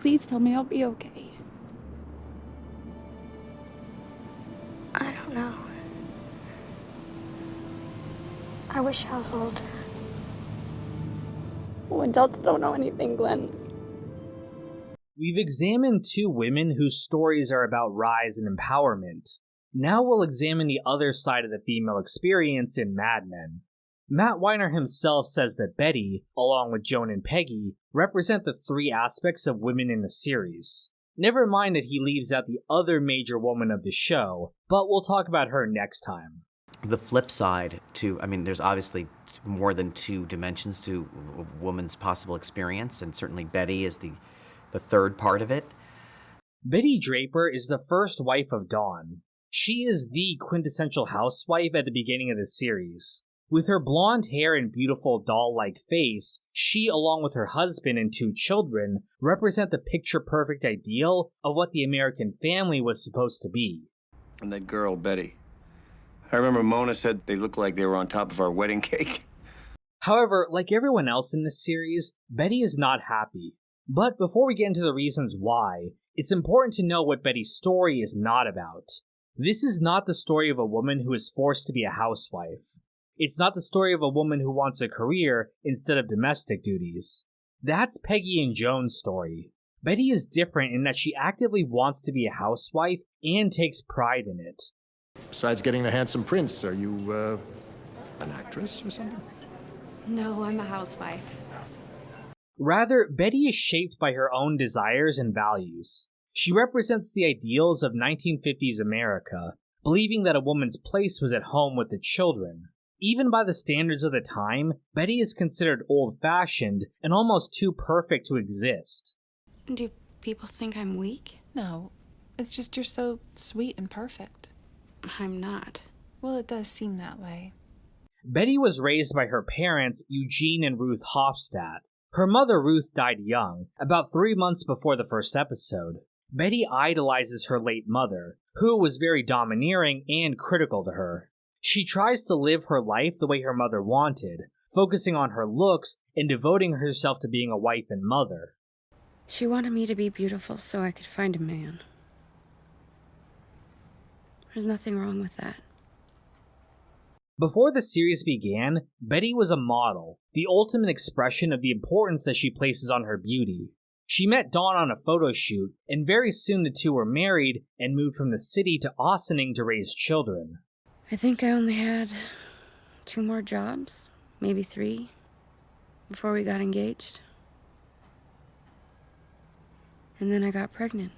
Please tell me I'll be okay. I don't know. I wish I was older. Well, adults don't know anything, Glenn. We've examined two women whose stories are about rise and empowerment. Now we'll examine the other side of the female experience in Mad Men. Matt Weiner himself says that Betty, along with Joan and Peggy, represent the three aspects of women in the series. Never mind that he leaves out the other major woman of the show, but we'll talk about her next time. The flip side there's obviously more than two dimensions to a woman's possible experience, and certainly Betty is the third part of it. Betty Draper is the first wife of Dawn. She is the quintessential housewife at the beginning of the series. With her blonde hair and beautiful doll-like face, she, along with her husband and two children, represent the picture-perfect ideal of what the American family was supposed to be. And that girl, Betty. I remember Mona said they looked like they were on top of our wedding cake. However, like everyone else in this series, Betty is not happy. But before we get into the reasons why, it's important to know what Betty's story is not about. This is not the story of a woman who is forced to be a housewife. It's not the story of a woman who wants a career instead of domestic duties. That's Peggy and Joan's story. Betty is different in that she actively wants to be a housewife and takes pride in it. Besides getting the handsome prince, are you, an actress or something? No, I'm a housewife. Rather, Betty is shaped by her own desires and values. She represents the ideals of 1950s America, believing that a woman's place was at home with the children. Even by the standards of the time, Betty is considered old-fashioned and almost too perfect to exist. Do people think I'm weak? No, it's just you're so sweet and perfect. I'm not. Well, it does seem that way. Betty was raised by her parents, Eugene and Ruth Hofstadt. Her mother, Ruth, died young, about 3 months before the first episode. Betty idolizes her late mother, who was very domineering and critical to her. She tries to live her life the way her mother wanted, focusing on her looks and devoting herself to being a wife and mother. She wanted me to be beautiful so I could find a man. There's nothing wrong with that. Before the series began, Betty was a model, the ultimate expression of the importance that she places on her beauty. She met Dawn on a photo shoot, and very soon the two were married and moved from the city to Ossining to raise children. I think I only had 2 more jobs, maybe 3, before we got engaged. And then I got pregnant.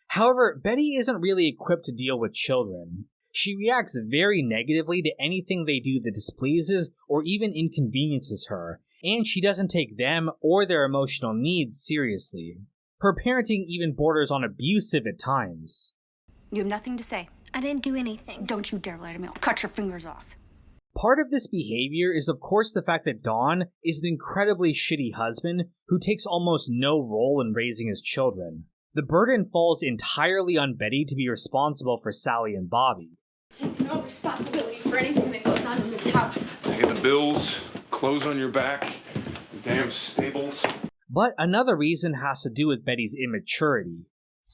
However, Betty isn't really equipped to deal with children. She reacts very negatively to anything they do that displeases or even inconveniences her, and she doesn't take them or their emotional needs seriously. Her parenting even borders on abusive at times. You have nothing to say. I didn't do anything. Don't you dare lie to me. I'll cut your fingers off. Part of this behavior is of course the fact that Don is an incredibly shitty husband who takes almost no role in raising his children. The burden falls entirely on Betty to be responsible for Sally and Bobby. Take no responsibility for anything that goes on in this house. You get the bills, clothes on your back, the damn stables. But another reason has to do with Betty's immaturity.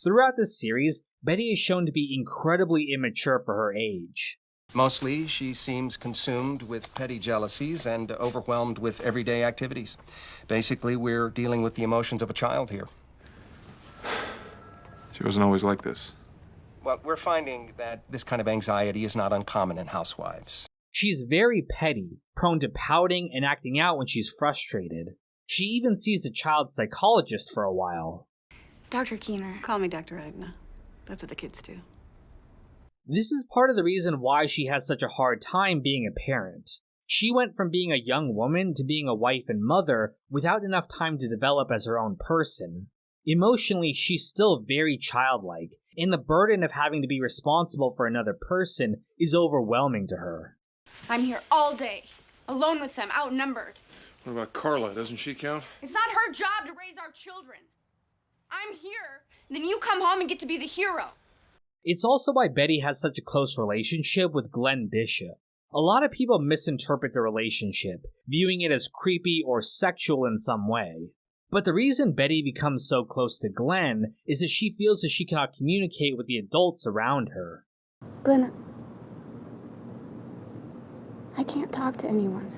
Throughout the series, Betty is shown to be incredibly immature for her age. Mostly, she seems consumed with petty jealousies and overwhelmed with everyday activities. Basically, we're dealing with the emotions of a child here. She wasn't always like this. Well, we're finding that this kind of anxiety is not uncommon in housewives. She's very petty, prone to pouting and acting out when she's frustrated. She even sees a child psychologist for a while. Dr. Keener. Call me Dr. Agna. That's what the kids do. This is part of the reason why she has such a hard time being a parent. She went from being a young woman to being a wife and mother without enough time to develop as her own person. Emotionally, she's still very childlike, and the burden of having to be responsible for another person is overwhelming to her. I'm here all day, alone with them, outnumbered. What about Carla? Doesn't she count? It's not her job to raise our children. I'm here, then you come home and get to be the hero. It's also why Betty has such a close relationship with Glenn Bishop. A lot of people misinterpret the relationship, viewing it as creepy or sexual in some way. But the reason Betty becomes so close to Glenn is that she feels that she cannot communicate with the adults around her. Glenn, I can't talk to anyone.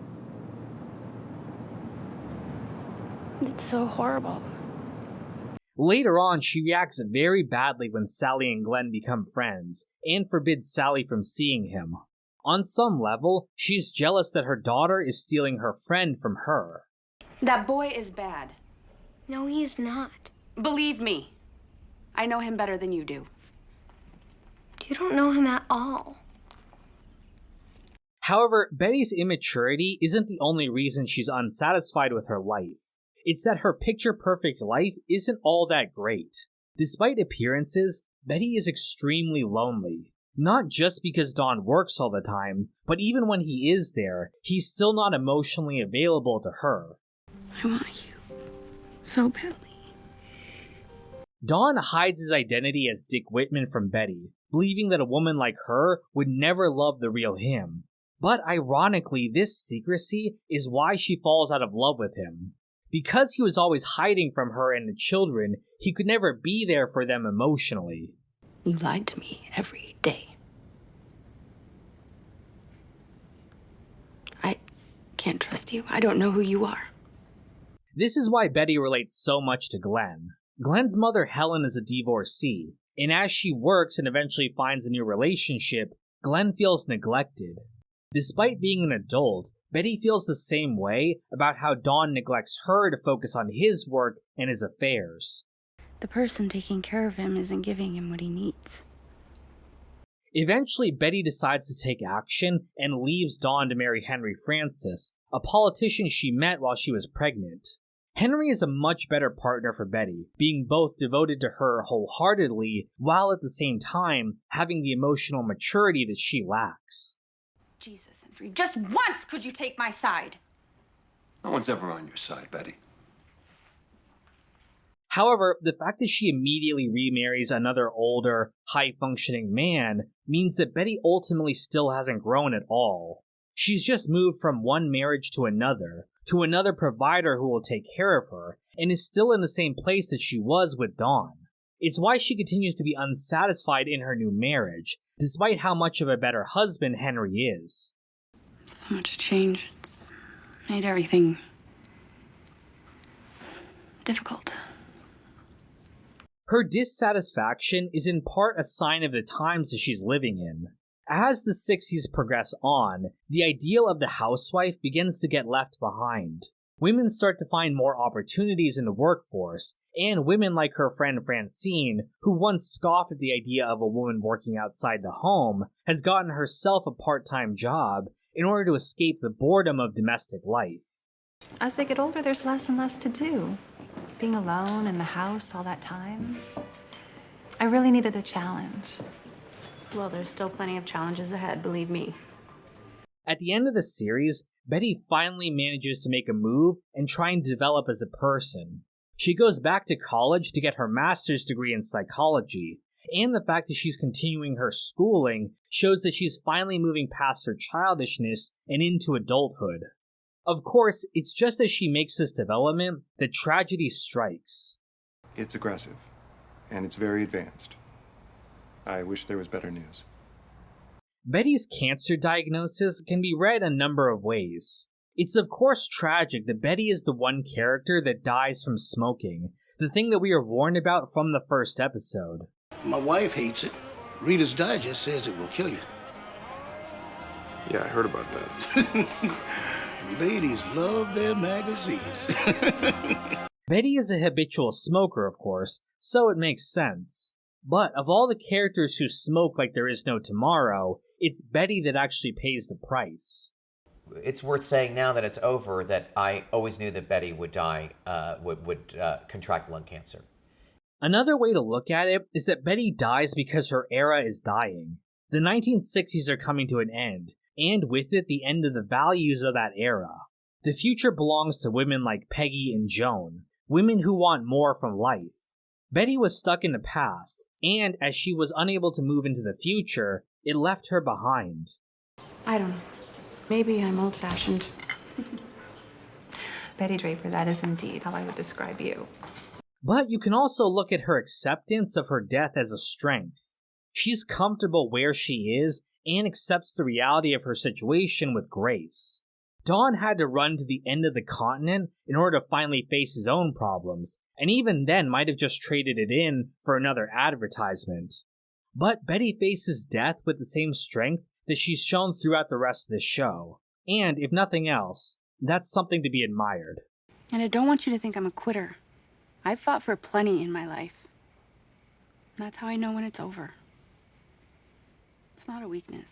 It's so horrible. Later on, she reacts very badly when Sally and Glenn become friends, and forbids Sally from seeing him. On some level, she's jealous that her daughter is stealing her friend from her. That boy is bad. No, he's not. Believe me. I know him better than you do. You don't know him at all. However, Betty's immaturity isn't the only reason she's unsatisfied with her life. It's that her picture-perfect life isn't all that great. Despite appearances, Betty is extremely lonely. Not just because Don works all the time, but even when he is there, he's still not emotionally available to her. I want you so badly. Don hides his identity as Dick Whitman from Betty, believing that a woman like her would never love the real him. But ironically, this secrecy is why she falls out of love with him. Because he was always hiding from her and the children, he could never be there for them emotionally. You lied to me every day. I can't trust you. I don't know who you are. This is why Betty relates so much to Glenn. Glenn's mother, Helen, is a divorcee, and as she works and eventually finds a new relationship, Glenn feels neglected. Despite being an adult, Betty feels the same way about how Don neglects her to focus on his work and his affairs. The person taking care of him isn't giving him what he needs. Eventually, Betty decides to take action and leaves Don to marry Henry Francis, a politician she met while she was pregnant. Henry is a much better partner for Betty, being both devoted to her wholeheartedly, while at the same time having the emotional maturity that she lacks. Jesus, Henry, just once could you take my side? No one's ever on your side, Betty. However, the fact that she immediately remarries another older, high-functioning man means that Betty ultimately still hasn't grown at all. She's just moved from one marriage to another provider who will take care of her, and is still in the same place that she was with Don. It's why she continues to be unsatisfied in her new marriage, despite how much of a better husband Henry is. So much change. It's made everything difficult. Her dissatisfaction is in part a sign of the times that she's living in. As the 60s progress on, the ideal of the housewife begins to get left behind. Women start to find more opportunities in the workforce, and women like her friend Francine, who once scoffed at the idea of a woman working outside the home, has gotten herself a part-time job in order to escape the boredom of domestic life. As they get older, there's less and less to do. Being alone in the house all that time. I really needed a challenge. Well, there's still plenty of challenges ahead, believe me. At the end of the series, Betty finally manages to make a move and try and develop as a person. She goes back to college to get her master's degree in psychology, and the fact that she's continuing her schooling shows that she's finally moving past her childishness and into adulthood. Of course, it's just as she makes this development that tragedy strikes. It's aggressive, and it's very advanced. I wish there was better news. Betty's cancer diagnosis can be read a number of ways. It's of course tragic that Betty is the one character that dies from smoking, the thing that we are warned about from the first episode. My wife hates it. Reader's Digest says it will kill you. Yeah, I heard about that. Ladies love their magazines. Betty is a habitual smoker, of course, so it makes sense. But of all the characters who smoke like there is no tomorrow, it's Betty that actually pays the price. It's worth saying now that it's over that I always knew that Betty would die, would contract lung cancer. Another way to look at it is that Betty dies because her era is dying. The 1960s are coming to an end, and with it the end of the values of that era. The future belongs to women like Peggy and Joan, women who want more from life. Betty was stuck in the past, and as she was unable to move into the future, it left her behind. I don't know. Maybe I'm old-fashioned. Betty Draper, that is indeed how I would describe you. But you can also look at her acceptance of her death as a strength. She's comfortable where she is and accepts the reality of her situation with grace. Don had to run to the end of the continent in order to finally face his own problems, and even then might have just traded it in for another advertisement. But Betty faces death with the same strength that she's shown throughout the rest of the show. And if nothing else, that's something to be admired. And I don't want you to think I'm a quitter. I've fought for plenty in my life. That's how I know when it's over. It's not a weakness.